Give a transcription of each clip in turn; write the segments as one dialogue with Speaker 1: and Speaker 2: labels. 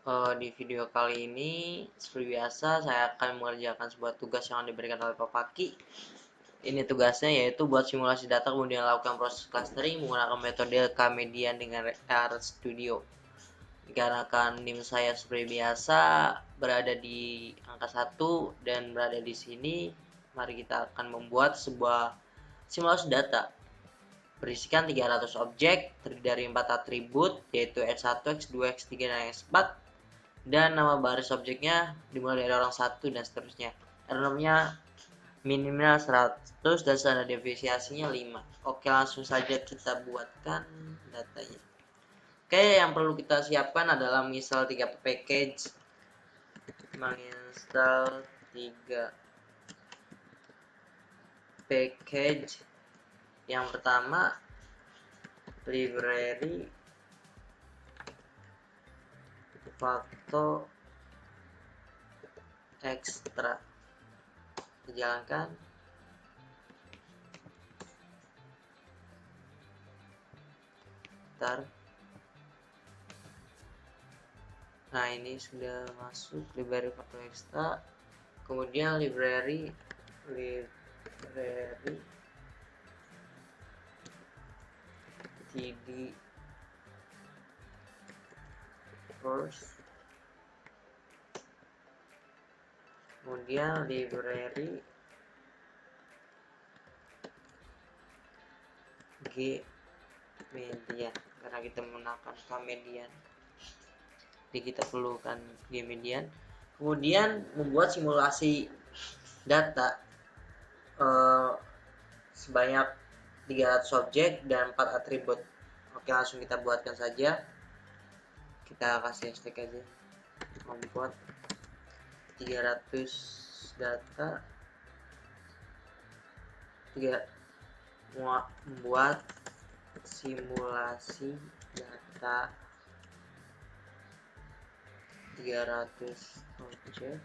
Speaker 1: Di video kali ini, seperti biasa, saya akan mengerjakan sebuah tugas yang diberikan oleh Pak Paki. Ini tugasnya yaitu buat simulasi data, kemudian lakukan proses clustering menggunakan metode Kmedian dengan RStudio. Dikarenakan NIM saya seperti biasa berada di angka 1 dan berada di sini, mari kita akan membuat sebuah simulasi data berisikan 300 objek terdiri dari 4 atribut yaitu X1, X2, X3, dan X4, dan nama baris objeknya dimulai dari orang 1 dan seterusnya. R-nya minimal 100 dan standar deviasinya 5. Oke, langsung saja kita buatkan datanya. Oke, yang perlu kita siapkan adalah misal 3 package. Menginstal 3 package. Yang pertama, library Facto Extra. Dijalankan. Bentar. Nah, ini sudah masuk library Facto Extra. Kemudian library td first, kemudian library Gmedian karena kita menggunakan Kmedian, jadi kita perlukan Gmedian. Kemudian membuat simulasi data sebanyak 300 objek dan 4 atribut. Oke, langsung kita buatkan saja. Kita kasih hashtag aja, membuat 300 data, membuat simulasi data 300 objek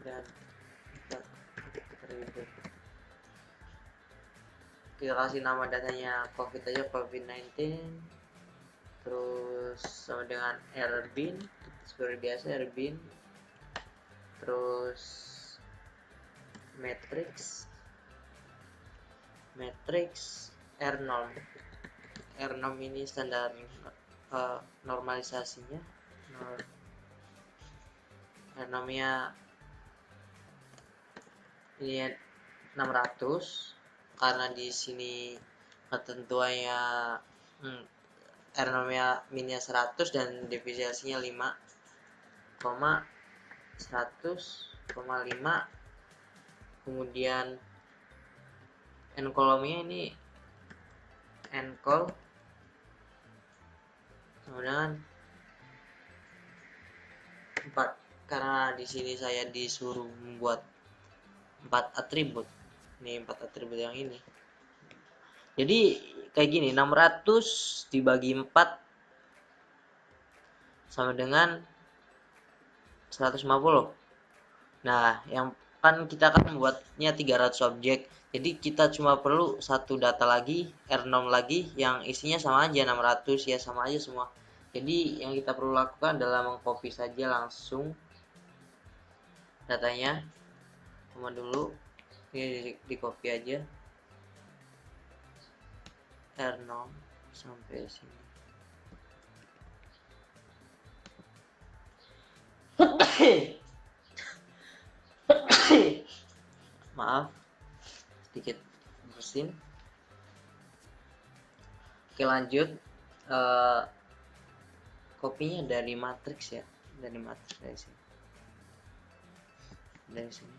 Speaker 1: dan 4 atribut. Kita kasih nama datanya COVID aja, COVID-19, terus sama dengan rbin seperti biasa, rbin, terus matrix rnorm ini standar normalisasinya. Rnormnya ini 600 karena di sini ketentuannya R-nya minnya 100 dan deviasinya 5,100,5. Kemudian n-kolomnya ini n-col sama dengan 4 karena di sini saya disuruh membuat 4 atribut. Ini 4 atribut yang ini. Jadi kayak gini, 600 dibagi 4 sama dengan 150. Nah, yang kan kita akan membuatnya 300 objek. Jadi kita cuma perlu satu data lagi, R-norm lagi yang isinya sama aja 600, ya sama aja semua. Jadi yang kita perlu lakukan adalah mengcopy saja langsung datanya. Cuma dulu ini di copy aja R0 sampai sini. Maaf, sedikit bersin. Oke, lanjut. Kopinya dari matrix ya, dari matrix dari sini. Dari sini.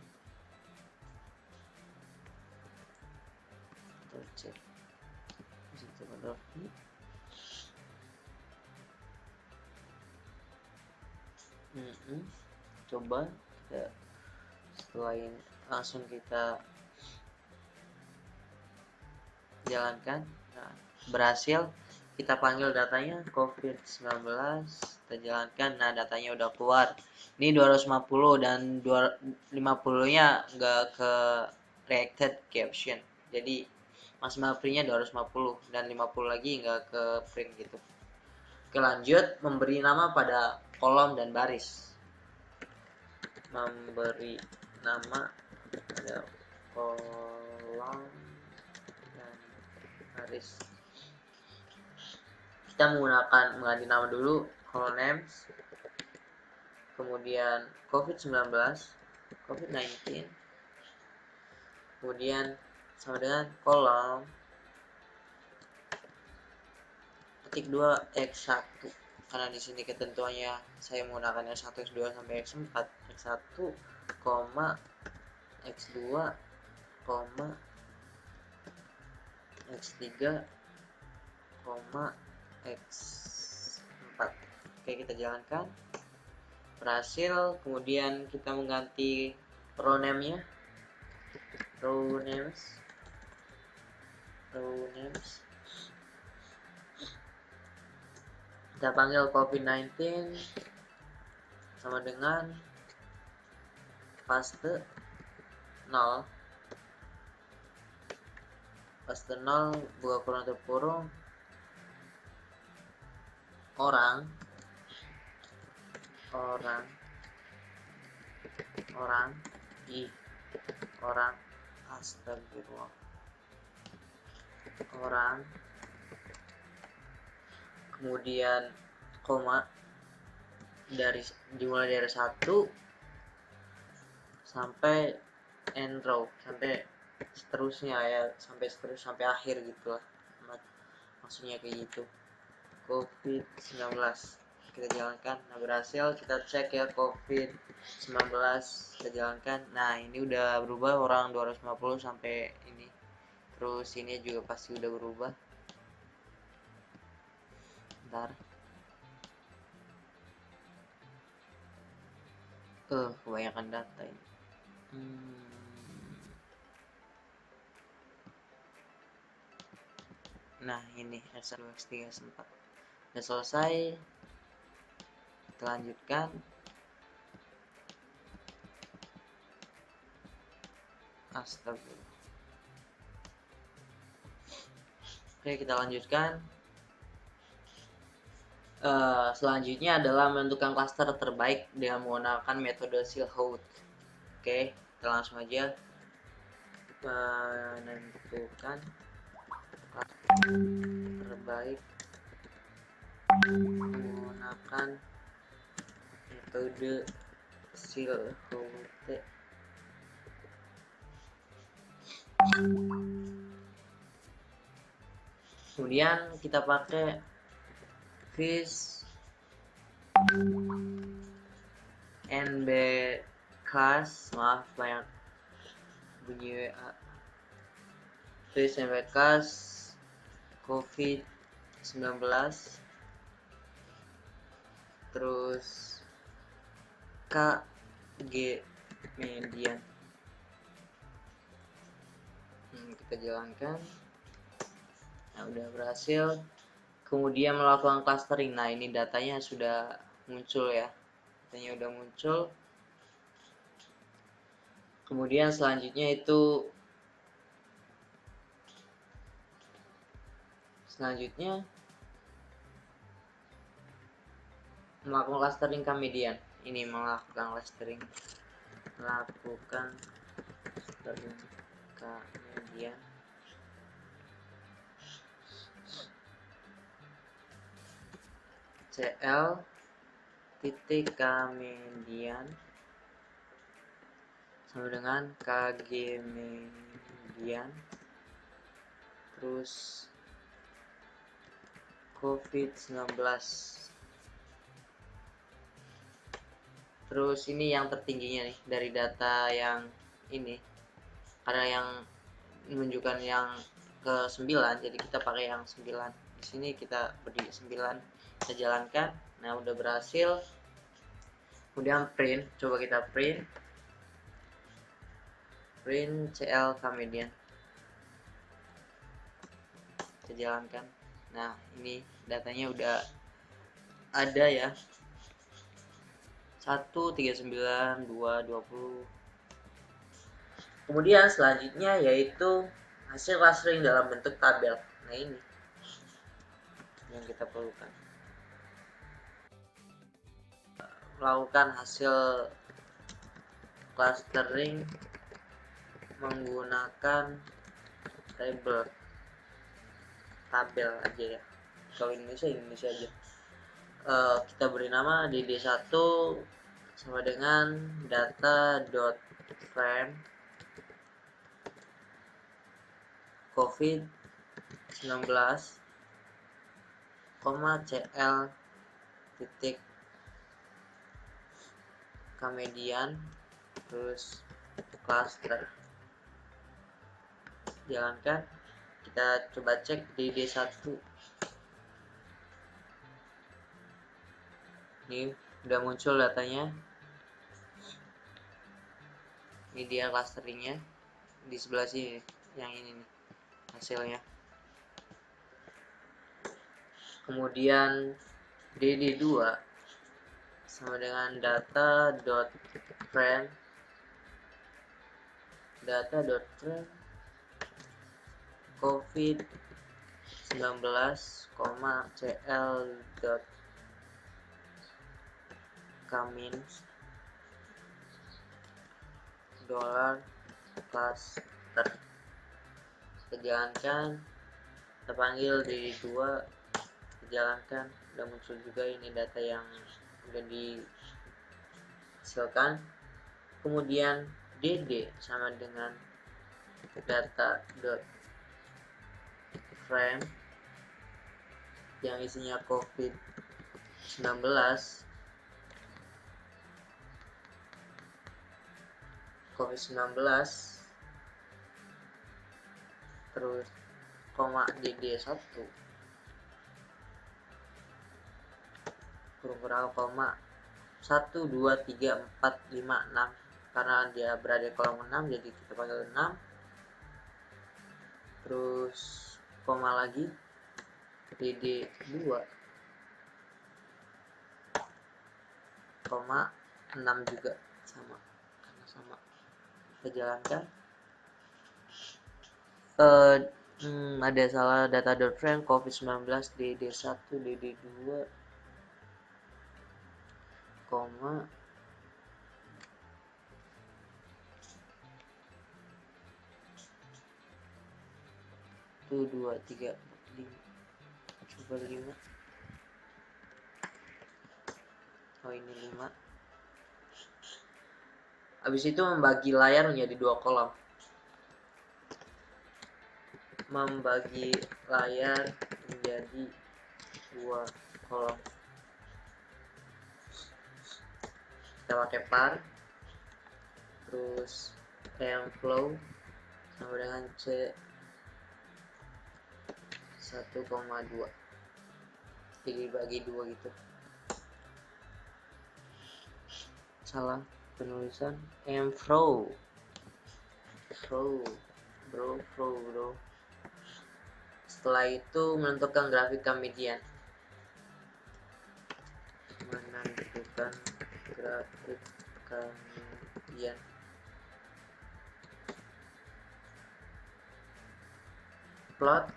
Speaker 1: Kita cek. Situ Adobe. Coba kita setelah ini langsung kita jalankan. Nah, berhasil. Kita panggil datanya COVID-19, kita jalankan. Nah, datanya udah keluar. Ini 250 dan 250-nya nggak ke reacted caption. Jadi maksimal print-nya 250 dan 50 lagi nggak ke print gitu. Oke, lanjut memberi nama pada kolom dan baris. Memberi nama pada kolom dan baris. Kita menggunakan mengganti nama dulu, column names, kemudian COVID-19, kemudian sama dengan kolom ketik 2 X1, karena di sini ketentuannya saya menggunakan X1, X2 sampai X4, X1, X2, X3, X4. Oke, kita jalankan. Berhasil. Kemudian kita mengganti row name-nya. Row names. Kita panggil COVID-19 sama dengan paste 0 buka kurung tutup kurung orang astagfirullah, orang, kemudian koma dimulai dari 1 sampai end row, sampai seterusnya ya, sampai akhir gitu lah, maksudnya kayak gitu. COVID-19 kita jalankan. Nah, berhasil. Kita cek ya, COVID-19 kita jalankan. Nah, ini udah berubah, orang 250 sampai ini. Terus ini juga pasti udah berubah. Bentar. Kebanyakan data ini. Nah, ini S1, X3, S4 udah selesai. Kita lanjutkan. Astagfirullah. Oke, kita lanjutkan. Selanjutnya adalah menentukan klaster terbaik dengan menggunakan metode Silhouette. Oke, kita langsung aja menentukan terbaik menggunakan metode Silhouette. Kemudian kita pakai fish NB class, maaf banyak bunyi WA. Fish NB class COVID-19, terus KG median. Kita jalankan. Nah, udah berhasil. Kemudian melakukan clustering. Nah, ini datanya sudah muncul ya. Datanya udah muncul. Kemudian selanjutnya melakukan clustering ke median. Ini melakukan clustering ke median. CL titik K median sama dengan KG median, terus COVID-19. Terus ini yang tertingginya nih dari data yang ini, karena yang menunjukkan yang ke 9, jadi kita pakai yang 9. Di sini kita beri 9, kita jalankan. Nah, udah berhasil. Kemudian print, coba kita print CL K median, kita jalankan. Nah, ini datanya udah ada ya, 1, 39, 2, 20. Kemudian selanjutnya yaitu hasil clustering dalam bentuk tabel. Nah, ini yang kita perlukan. melakukan hasil clustering menggunakan tabel aja ya. Kalau Indonesia aja. Kita beri nama dd1 sama dengan data.frame COVID-19, CL titik kemudian terus cluster. Jalankan, kita coba cek dd1. Ini udah muncul datanya. Ini dia clusteringnya di sebelah sini, yang ini nih hasilnya. Kemudian dd2 sama dengan data.frame COVID-19, CL.Kamins $cluster. Kita jalankan, kita panggil dd2, kita jalankan, udah muncul juga ini data yang udah dihasilkan. Kemudian dd sama dengan data.frame yang isinya COVID-19 terus dd1 koma 1 2 3 4 5 6 karena dia berada di kolom 6 jadi kita panggil 6, terus koma lagi dd2 koma 6 juga sama karena sama. Kita jalankan. Ada salah data.frame COVID-19 dd1 dd2 koma 1 2 3 4 5 coba 5. Oh ini 5. Habis itu membagi layar menjadi 2 kolom. Membagi layar menjadi 2 kolom. Kita pakai par, terus flow sama dengan C 1,2, jadi bagi 2 gitu. Salah penulisan flow bro. Setelah itu menentukan grafik kemudian. Menentukan grafik kemudian. Plot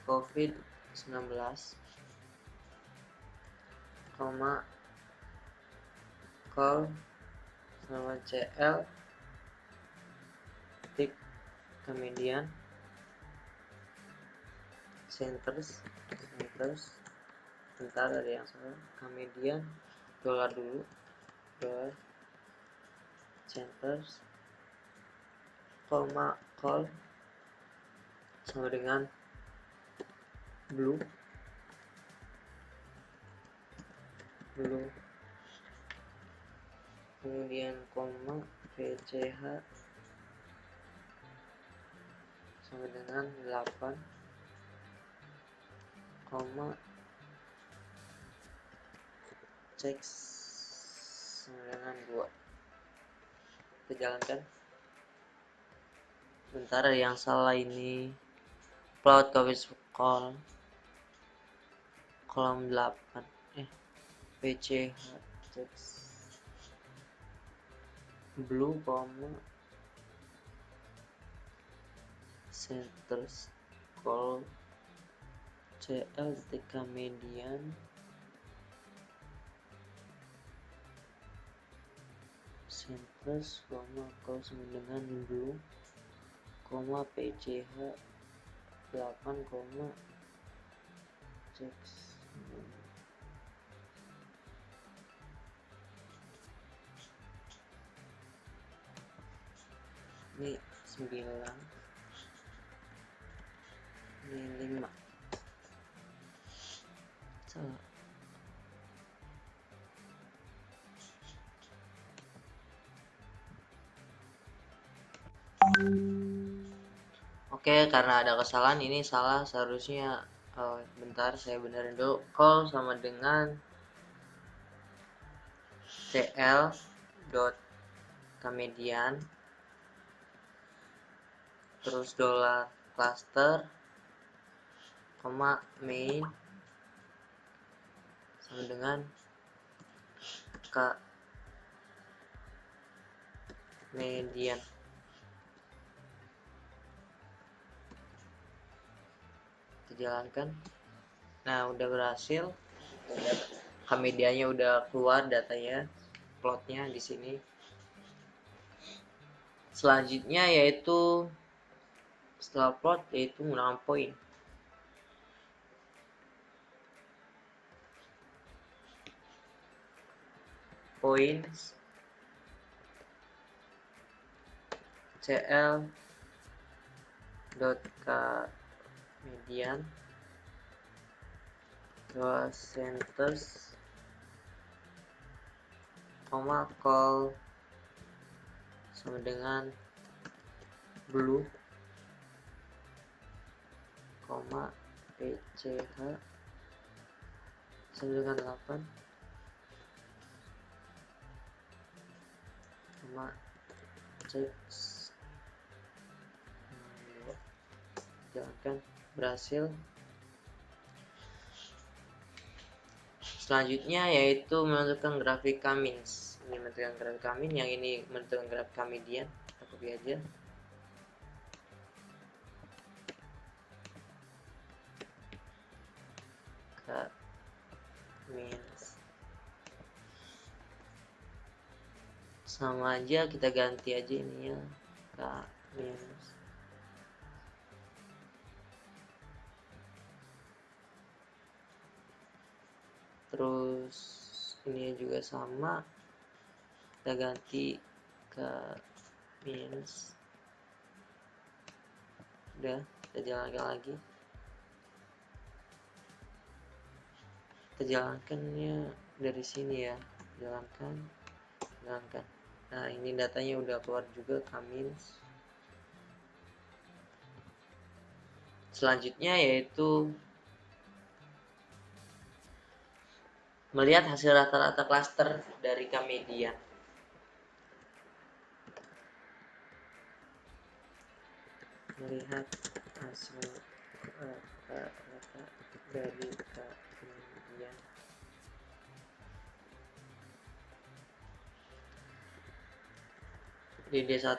Speaker 1: COVID-19, call sama CL titik kemudian centers bentar ada yang salah, kemudian dolar dulu, dolar centers koma call sama dengan blue kemudian koma VCH sama dengan 8 koma teks sama dengan 2. Kita jalankan. Bentar ada yang salah ini. Plot COVID kolom 8 VCH teks blue koma centers call CL ketika median centers, call sama dengan blue, PCH 8, check ini 9, ini 5, salah. Oke, karena ada kesalahan ini salah, seharusnya bentar saya benerin dulu. Call sama dengan CL dot comedian terus dollar cluster main sama dengan K median. Kita jalankan. Nah, udah berhasil. Medianya udah keluar datanya, plotnya di sini. Selanjutnya yaitu setelah plot yaitu menggunakan points CL dot K median centers, call sama dengan blue, PCH sama dengan 8, check. Jalankan, berhasil. Selanjutnya yaitu menentukan grafik Cummins. Ini menentukan grafik Cummins, yang ini menentukan grafik median. Kita copy aja. Cummins. Sama aja, kita ganti aja ini ya. Cummins. Terus ini juga sama, kita ganti ke minus. Udah, kita jalankan lagi. Kita jalankannya dari sini ya, jalankan. Nah, ini datanya udah keluar juga, Cummins. Selanjutnya yaitu melihat hasil rata-rata klaster dari K-median. Melihat hasil rata-rata dari K-median. Di D1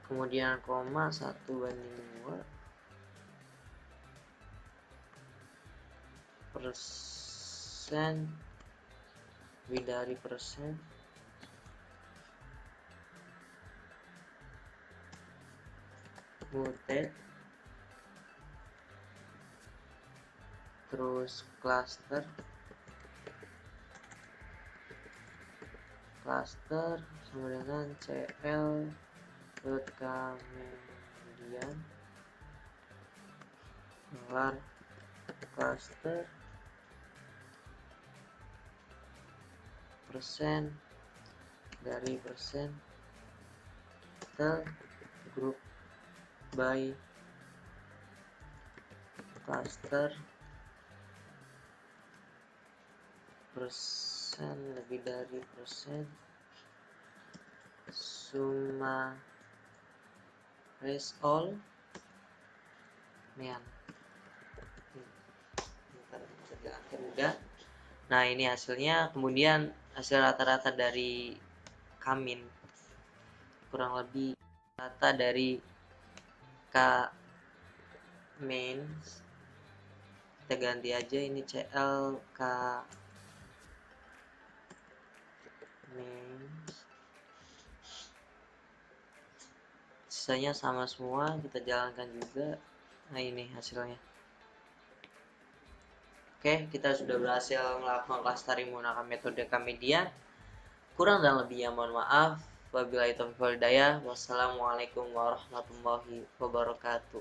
Speaker 1: kemudian koma 1:2 persen, lebih dari persen, muted, terus cluster sama dengan CL dot K-median kelar cluster persen dari persen group by cluster persen lebih dari persen summa raise all mean. Udah. Nah, ini hasilnya. Kemudian hasil rata-rata dari Cummins kurang lebih data dari K mains, kita ganti aja ini CL K mains, sisanya sama semua, kita jalankan juga. Nah ini hasilnya. Oke, kita sudah berhasil melakukan clustering menggunakan metode Kmedia. Kurang dan lebihnya mohon maaf. Wabillahi taufiq wal hidayah. Wassalamualaikum warahmatullahi wabarakatuh.